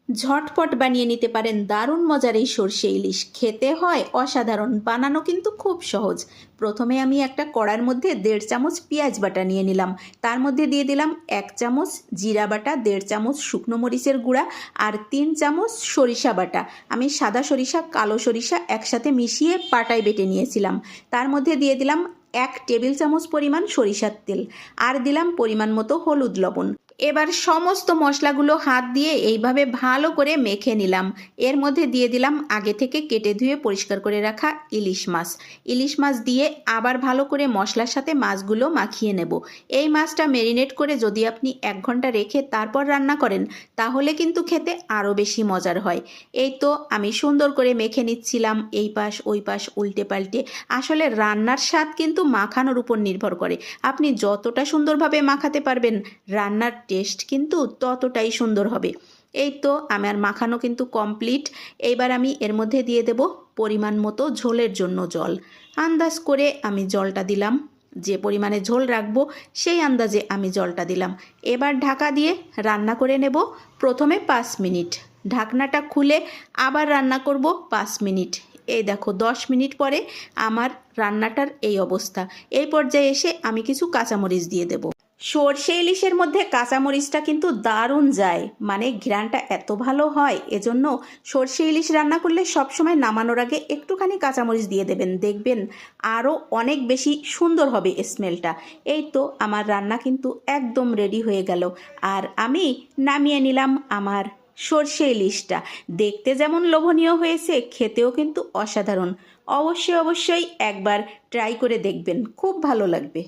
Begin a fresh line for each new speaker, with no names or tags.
ঝটপট বানিয়ে নিতে পারেন দারুণ মজার এই সরষে ইলিশ। খেতে হয় অসাধারণ, বানানো কিন্তু খুব সহজ। প্রথমে আমি একটা কড়ার মধ্যে 1.5 চামচ পেঁয়াজ বাটা নিয়ে নিলাম। তার মধ্যে দিয়ে দিলাম 1 চামচ জিরা বাটা, 1.5 চামচ শুকনো মরিচের গুঁড়া আর 3 চামচ সরিষা বাটা। আমি সাদা সরিষা কালো সরিষা একসাথে মিশিয়ে পাটায় বেটে নিয়েছিলাম। তার মধ্যে দিয়ে দিলাম 1 টেবিল চামচ পরিমাণ সরিষার তেল আর দিলাম পরিমাণ মতো হলুদ লবণ। এবার সমস্ত মশলাগুলো হাত দিয়ে এইভাবে ভালো করে মেখে নিলাম। এর মধ্যে দিয়ে দিলাম আগে থেকে কেটে ধুয়ে পরিষ্কার করে রাখা ইলিশ মাছ। ইলিশ মাছ দিয়ে আবার ভালো করে মশলার সাথে মাছগুলো মাখিয়ে নেব। এই মাছটা ম্যারিনেট করে যদি আপনি 1 ঘন্টা রেখে তারপর রান্না করেন তাহলে কিন্তু খেতে আরও বেশি মজার হয়। এই তো আমি সুন্দর করে মেখে নিচ্ছিলাম, এই পাশ ওই পাশ উল্টে পাল্টে। আসলে রান্নার স্বাদ কিন্তু মাখানোর উপর নির্ভর করে। আপনি যতটা সুন্দরভাবে মাখাতে পারবেন রান্নার টেস্ট কিন্তু ততটাই সুন্দর হবে। এই তো আমার মাখানো কিন্তু কমপ্লিট। এইবার আমি এর মধ্যে দিয়ে দেব পরিমাণ মতো ঝোলের জন্য জল। আন্দাজ করে আমি জলটা দিলাম, যে পরিমাণে ঝোল রাখবো সেই আন্দাজে আমি জলটা দিলাম। এবার ঢাকা দিয়ে রান্না করে নেব প্রথমে 5 মিনিট। ঢাকনাটা খুলে আবার রান্না করব 5 মিনিট। এই দেখো 10 মিনিট পরে আমার রান্নাটার এই অবস্থা। এই পর্যায়ে এসে আমি কিছু কাঁচামরিচ দিয়ে দেব। সরষে ইলিশের মধ্যে কাঁচামরিচটা কিন্তু দারুণ যায়, মানে ঘ্রাণটা এত ভালো হয়। এজন্য সরষে ইলিশ রান্না করলে সবসময় নামানোর আগে একটুখানি কাঁচামরিচ দিয়ে দেবেন, দেখবেন আরও অনেক বেশি সুন্দর হবে স্মেলটা। এই তো আমার রান্না কিন্তু একদম রেডি হয়ে গেল আর আমি নামিয়ে নিলাম আমার সরষে ইলিশটা। দেখতে যেমন লোভনীয় হয়েছে, খেতেও কিন্তু অসাধারণ। অবশ্যই অবশ্যই একবার ট্রাই করে দেখবেন, খুব ভালো লাগবে।